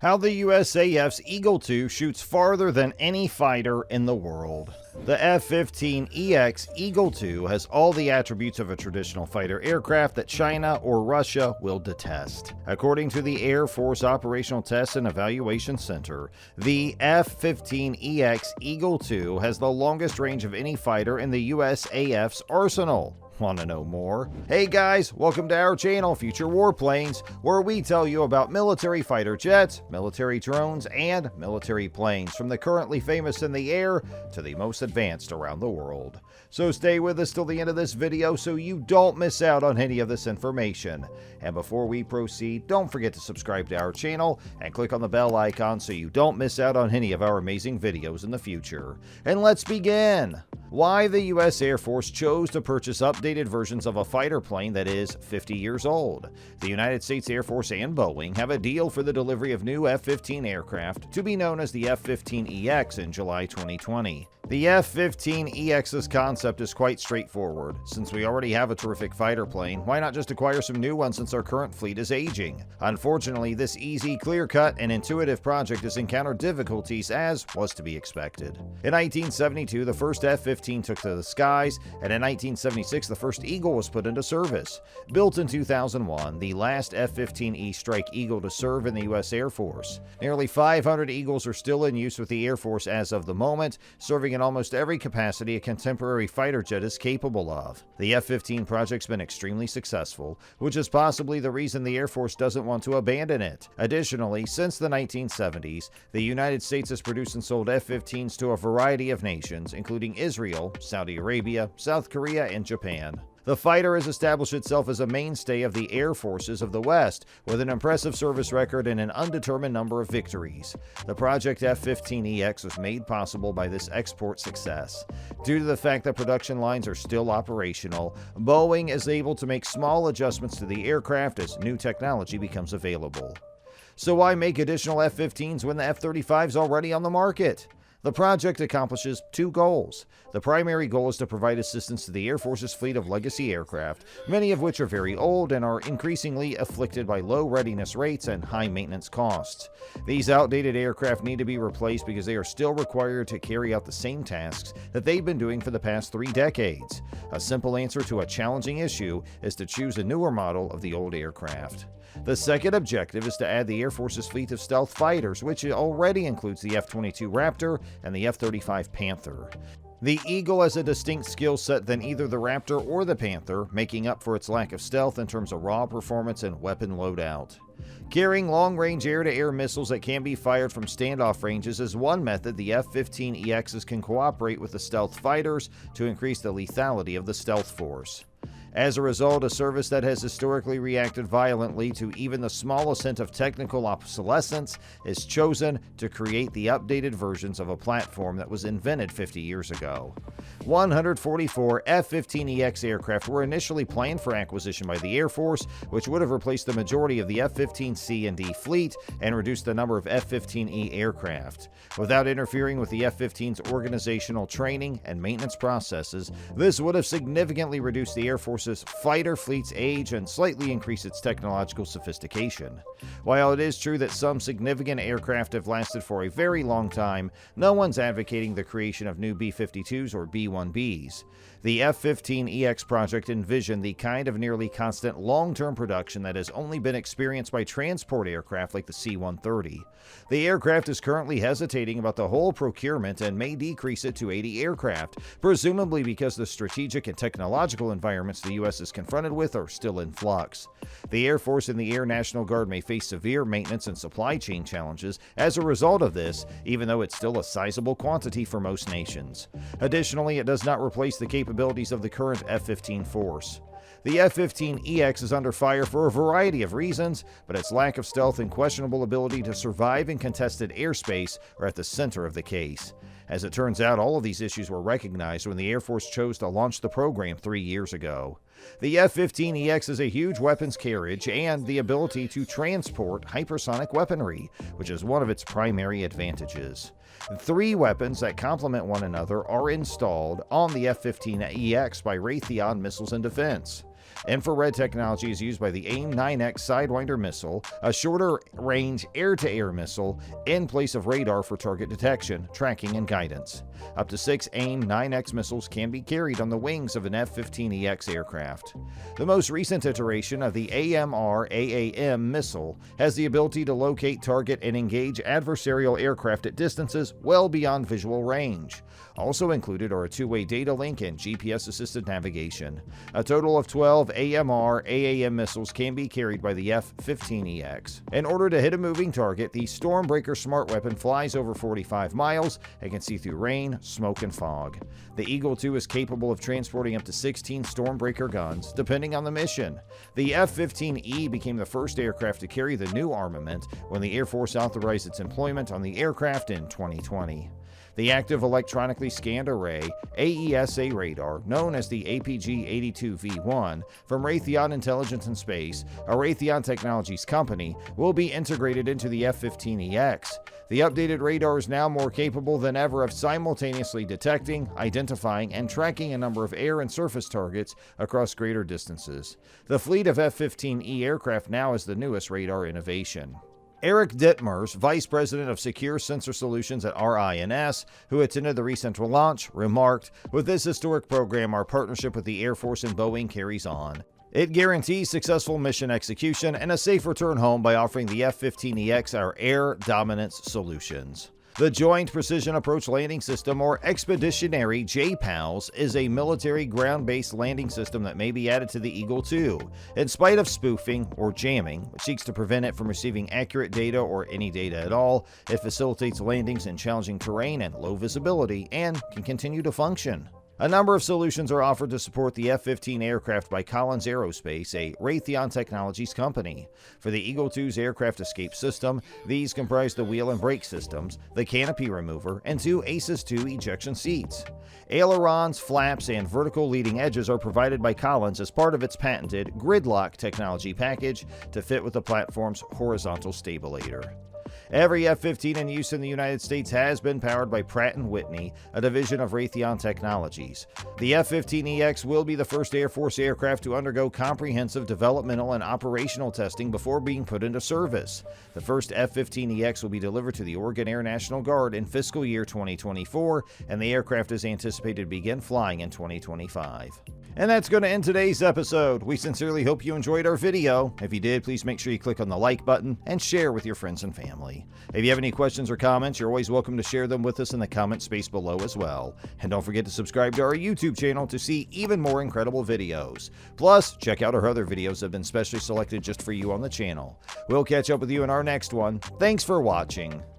How the USAF's Eagle II shoots farther than any fighter in the world. The F-15EX Eagle II has all the attributes of a traditional fighter aircraft that China or Russia will detest. According to the Air Force Operational Test and Evaluation Center, the F-15EX Eagle II has the longest range of any fighter in the USAF's arsenal. Want to know more? Hey guys, welcome to our channel, Future Warplanes, where we tell you about military fighter jets, military drones, and military planes, from the currently famous in the air to the most advanced around the world. So stay with us till the end of this video so you don't miss out on any of this information. And before we proceed, don't forget to subscribe to our channel and click on the bell icon so you don't miss out on any of our amazing videos in the future. And let's begin! Why the U.S. Air Force chose to purchase updated versions of a fighter plane that is 50 years old. The United States Air Force and Boeing have a deal for the delivery of new F-15 aircraft to be known as the F-15EX in July 2020. The F-15EX's concept is quite straightforward. Since we already have a terrific fighter plane, why not just acquire some new ones since our current fleet is aging? Unfortunately, this easy, clear-cut, and intuitive project has encountered difficulties, as was to be expected. In 1972, the first F-15 took to the skies, and in 1976, the first Eagle was put into service. Built in 2001, the last F-15E Strike Eagle to serve in the U.S. Air Force. Nearly 500 Eagles are still in use with the Air Force as of the moment, serving in almost every capacity a contemporary fighter jet is capable of. The F-15 project's been extremely successful, which is possibly the reason the Air Force doesn't want to abandon it. Additionally, since the 1970s, the United States has produced and sold F-15s to a variety of nations, including Israel, Saudi Arabia, South Korea, and Japan. The fighter has established itself as a mainstay of the air forces of the West, with an impressive service record and an undetermined number of victories. The Project F-15EX was made possible by this export success. Due to the fact that production lines are still operational, Boeing is able to make small adjustments to the aircraft as new technology becomes available. So why make additional F-15s when the F-35 is already on the market? The project accomplishes two goals. The primary goal is to provide assistance to the Air Force's fleet of legacy aircraft, many of which are very old and are increasingly afflicted by low readiness rates and high maintenance costs. These outdated aircraft need to be replaced because they are still required to carry out the same tasks that they've been doing for the past 3 decades. A simple answer to a challenging issue is to choose a newer model of the old aircraft. The second objective is to add the Air Force's fleet of stealth fighters, which already includes the F-22 Raptor and the F-35 Panther. The Eagle has a distinct skill set than either the Raptor or the Panther, making up for its lack of stealth in terms of raw performance and weapon loadout. Carrying long-range air-to-air missiles that can be fired from standoff ranges is one method the F-15EXs can cooperate with the stealth fighters to increase the lethality of the stealth force. As a result, a service that has historically reacted violently to even the smallest hint of technical obsolescence is chosen to create the updated versions of a platform that was invented 50 years ago. 144 F-15EX aircraft were initially planned for acquisition by the Air Force, which would have replaced the majority of the F-15C and D fleet and reduced the number of F-15E aircraft. Without interfering with the F-15's organizational training and maintenance processes, this would have significantly reduced the Air Force's fighter fleet's age and slightly increase its technological sophistication. While it is true that some significant aircraft have lasted for a very long time, no one's advocating the creation of new B-52s or B-1Bs. The F-15EX project envisioned the kind of nearly constant long-term production that has only been experienced by transport aircraft like the C-130. The aircraft is currently hesitating about the whole procurement and may decrease it to 80 aircraft, presumably because the strategic and technological environments the U.S. is confronted with are still in flux. The Air Force and the Air National Guard may face severe maintenance and supply chain challenges as a result of this, even though it's still a sizable quantity for most nations. Additionally, it does not replace the capabilities of the current F-15 force. The F-15EX is under fire for a variety of reasons, but its lack of stealth and questionable ability to survive in contested airspace are at the center of the case. As it turns out, all of these issues were recognized when the Air Force chose to launch the program 3 years ago. The F-15EX is a huge weapons carriage and the ability to transport hypersonic weaponry, which is one of its primary advantages. 3 weapons that complement one another are installed on the F-15EX by Raytheon Missiles and Defense. Infrared technology is used by the AIM-9X Sidewinder missile, a shorter-range air-to-air missile, in place of radar for target detection, tracking, and guidance. Up to 6 AIM-9X missiles can be carried on the wings of an F-15EX aircraft. The most recent iteration of the AMR-AAM missile has the ability to locate, target, and engage adversarial aircraft at distances well beyond visual range. Also included are a two-way data link and GPS-assisted navigation. A total of 12 AMR-AAM missiles can be carried by the F-15EX. In order to hit a moving target, the Stormbreaker smart weapon flies over 45 miles and can see through rain, smoke, and fog. The Eagle II is capable of transporting up to 16 Stormbreaker guns, depending on the mission. The F-15E became the first aircraft to carry the new armament when the Air Force authorized its employment on the aircraft in 2020. The Active Electronically Scanned Array AESA radar, known as the APG-82V1, from Raytheon Intelligence and Space, a Raytheon Technologies company, will be integrated into the F-15EX. The updated radar is now more capable than ever of simultaneously detecting, identifying, and tracking a number of air and surface targets across greater distances. The fleet of F-15E aircraft now is the newest radar innovation. Eric Dittmers, Vice President of Secure Sensor Solutions at RINS, who attended the recent launch, remarked, "With this historic program, our partnership with the Air Force and Boeing carries on. It guarantees successful mission execution and a safe return home by offering the F-15EX our air dominance solutions." The Joint Precision Approach Landing System, or Expeditionary JPALS, is a military ground-based landing system that may be added to the Eagle II. In spite of spoofing or jamming, which seeks to prevent it from receiving accurate data or any data at all, it facilitates landings in challenging terrain and low visibility and can continue to function. A number of solutions are offered to support the F-15 aircraft by Collins Aerospace, a Raytheon Technologies company. For the Eagle II's aircraft escape system, these comprise the wheel and brake systems, the canopy remover, and 2 ACES II ejection seats. Ailerons, flaps, and vertical leading edges are provided by Collins as part of its patented Gridlock technology package to fit with the platform's horizontal stabilator. Every F-15 in use in the United States has been powered by Pratt & Whitney, a division of Raytheon Technologies. The F-15EX will be the first Air Force aircraft to undergo comprehensive developmental and operational testing before being put into service. The first F-15EX will be delivered to the Oregon Air National Guard in fiscal year 2024, and the aircraft is anticipated to begin flying in 2025. And that's going to end today's episode. We sincerely hope you enjoyed our video. If you did, please make sure you click on the like button and share with your friends and family. If you have any questions or comments, you're always welcome to share them with us in the comment space below as well. And don't forget to subscribe to our YouTube channel to see even more incredible videos. Plus, check out our other videos that have been specially selected just for you on the channel. We'll catch up with you in our next one. Thanks for watching.